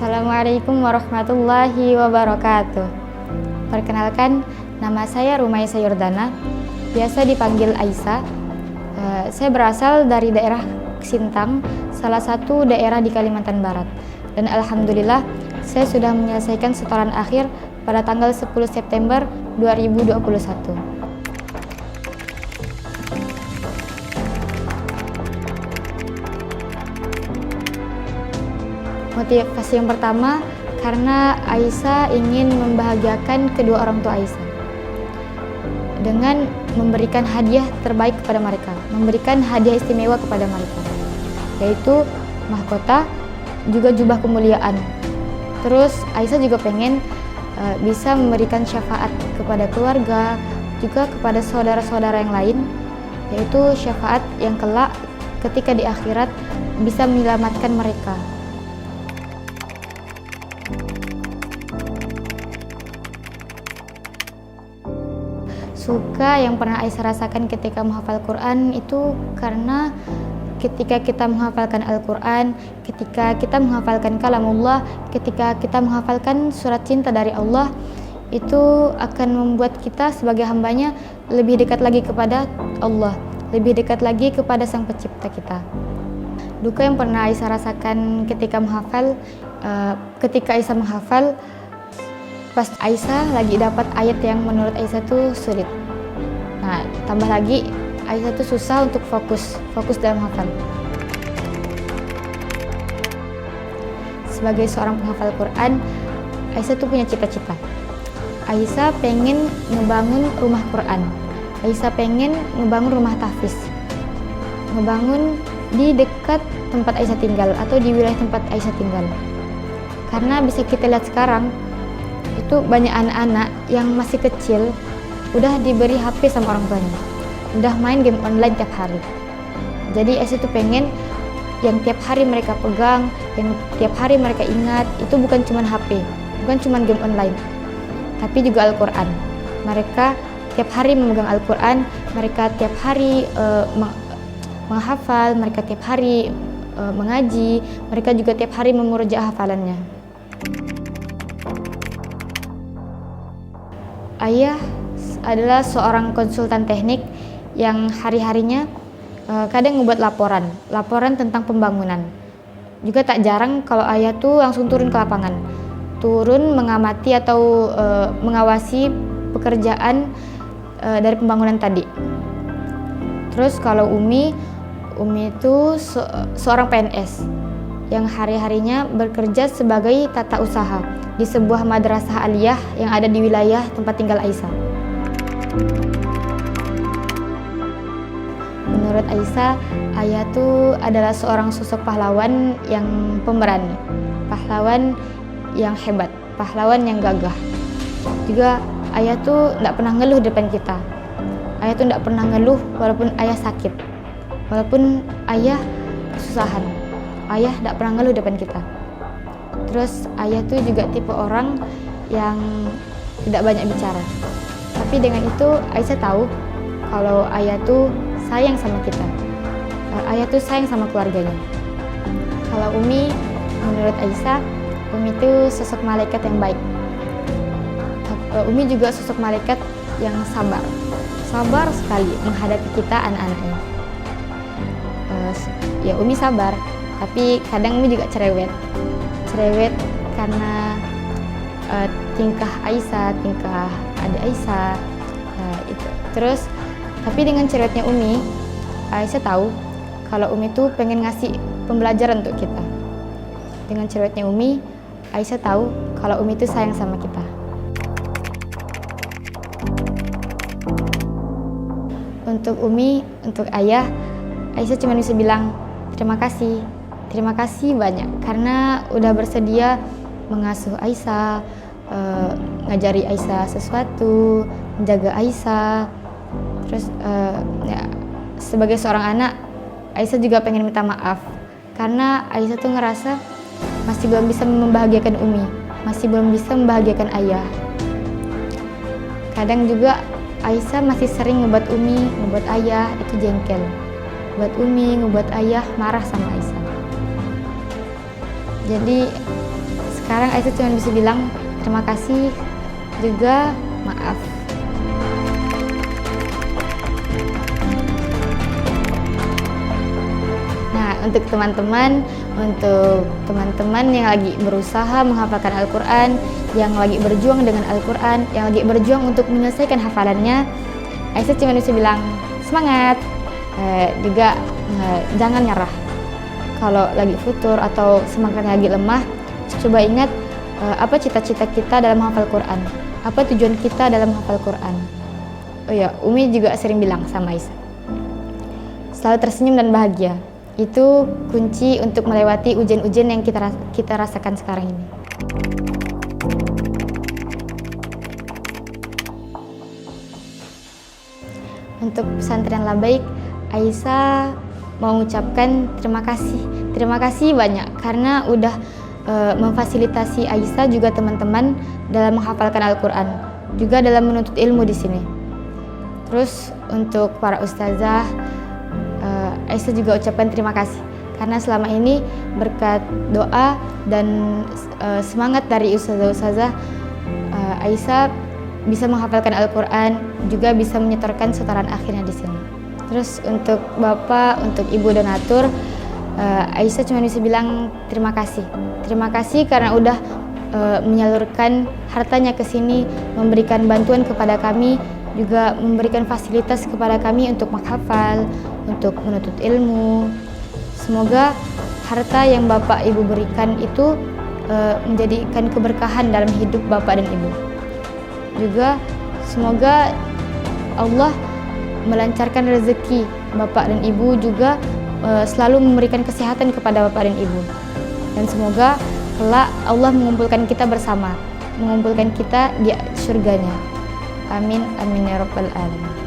Assalamualaikum warahmatullahi wabarakatuh. Perkenalkan, nama saya Rumaisa Yordana, biasa dipanggil Aisyah. Saya berasal dari daerah Sintang, salah satu daerah di Kalimantan Barat. Dan alhamdulillah, saya sudah menyelesaikan setoran akhir pada tanggal 10 September 2021. Motivasi yang pertama, karena Aisyah ingin membahagiakan kedua orang tua Aisyah dengan memberikan hadiah terbaik kepada mereka, memberikan hadiah istimewa kepada mereka, yaitu mahkota, juga jubah kemuliaan. Terus Aisyah juga pengen bisa memberikan syafaat kepada keluarga, juga kepada saudara-saudara yang lain, yaitu syafaat yang kelak ketika di akhirat bisa menyelamatkan mereka. Suka yang pernah Aisyah rasakan ketika menghafal Quran itu karena ketika kita menghafalkan Al-Quran, ketika kita menghafalkan kalamullah, ketika kita menghafalkan surat cinta dari Allah, itu akan membuat kita sebagai hambanya lebih dekat lagi kepada Allah, lebih dekat lagi kepada Sang Pencipta kita. Duka yang pernah Aisyah rasakan ketika menghafal, ketika Aisyah menghafal, pas Aisyah lagi dapat ayat yang menurut Aisyah tuh sulit. Nah, tambah lagi Aisyah tuh susah untuk fokus dalam hafal. Sebagai seorang penghafal Quran, Aisyah tuh punya cita-cita. Aisyah pengen ngebangun rumah Quran. Aisyah pengen ngebangun rumah tahfiz. Ngebangun di dekat tempat Aisyah tinggal atau di wilayah tempat Aisyah tinggal. Karena bisa kita lihat sekarang, itu banyak anak-anak yang masih kecil udah diberi HP sama orang tuanya, udah main game online tiap hari. Jadi Aisyah tuh pengen yang tiap hari mereka pegang, yang tiap hari mereka ingat itu bukan cuma HP, bukan cuma game online, tapi juga Al-Quran. Mereka tiap hari memegang Al-Quran, mereka tiap hari menghafal, mereka tiap hari mengaji, mereka juga tiap hari memurojaah hafalannya. Ayah adalah seorang konsultan teknik yang hari-harinya kadang membuat laporan tentang pembangunan. Juga tak jarang kalau ayah tuh langsung turun ke lapangan, turun mengamati atau mengawasi pekerjaan dari pembangunan tadi. Terus kalau Umi itu seorang PNS yang hari-harinya bekerja sebagai tata usaha di sebuah madrasah aliyah yang ada di wilayah tempat tinggal Aisyah. Menurut Aisyah, ayah tuh adalah seorang sosok pahlawan yang pemberani, pahlawan yang hebat, pahlawan yang gagah. Juga ayah tuh tidak pernah ngeluh depan kita. Ayah tuh tidak pernah ngeluh walaupun ayah sakit, walaupun ayah kesusahan. Ayah tidak pernah ngeluh depan kita. Terus ayah tuh juga tipe orang yang tidak banyak bicara. Tapi dengan itu Aisyah tahu kalau ayah tuh sayang sama kita. Ayah tuh sayang sama keluarganya. Kalau Umi, menurut Aisyah, Umi tuh sosok malaikat yang baik. Umi juga sosok malaikat yang sabar. Sabar sekali menghadapi kita anak-anaknya. Ya Umi sabar, tapi kadang Umi juga cerewet karena tingkah Aisyah, tingkah adik Aisyah, itu. Terus, tapi dengan cerewetnya Umi, Aisyah tahu kalau Umi tuh pengen ngasih pembelajaran untuk kita. Dengan cerewetnya Umi, Aisyah tahu kalau Umi tuh sayang sama kita. Untuk Umi, untuk ayah, Aisyah cuma bisa bilang terima kasih. Terima kasih banyak karena udah bersedia mengasuh Aisyah, ngajari Aisyah sesuatu, menjaga Aisyah. Terus ya, sebagai seorang anak, Aisyah juga pengen minta maaf karena Aisyah tuh ngerasa masih belum bisa membahagiakan Umi, masih belum bisa membahagiakan ayah. Kadang juga Aisyah masih sering ngebuat Umi, ngebuat ayah itu jengkel, buat Umi, ngebuat ayah marah sama Aisyah. Jadi Sekarang Aisyah cuma bisa bilang terima kasih juga maaf. Nah, untuk teman-teman yang lagi berusaha menghafalkan Al-Quran, yang lagi berjuang dengan Al-Quran, yang lagi berjuang untuk menyelesaikan hafalannya, Aisyah cuma bisa bilang semangat. Juga jangan nyerah. Kalau lagi futur atau semangatnya lagi lemah, coba ingat apa cita-cita kita dalam menghafal Quran, apa tujuan kita dalam menghafal Quran. Oh ya, Umi juga sering bilang sama Aisyah, selalu tersenyum dan bahagia. Itu kunci untuk melewati ujian-ujian yang kita rasakan sekarang ini. Untuk pesantren Labaik, Aisyah mau mengucapkan terima kasih. Terima kasih banyak karena udah memfasilitasi Aisyah juga teman-teman dalam menghafalkan Al-Quran, juga dalam menuntut ilmu di sini. Terus untuk para ustazah, Aisyah juga ucapkan terima kasih karena selama ini berkat doa dan semangat dari ustazah-ustazah, Aisyah bisa menghafalkan Al-Quran, juga bisa menyetorkan setoran akhirnya di sini. Terus untuk Bapak, untuk Ibu donatur, Aisyah cuma bisa bilang terima kasih. Terima kasih karena udah menyalurkan hartanya ke sini, memberikan bantuan kepada kami, juga memberikan fasilitas kepada kami untuk menghafal, untuk menuntut ilmu. Semoga harta yang Bapak Ibu berikan itu menjadikan keberkahan dalam hidup Bapak dan Ibu. Juga semoga Allah melancarkan rezeki Bapak dan Ibu, juga selalu memberikan kesehatan kepada Bapak dan Ibu. Dan semoga kelak Allah mengumpulkan kita bersama, mengumpulkan kita di surganya. Amin, amin ya rabbal alamin.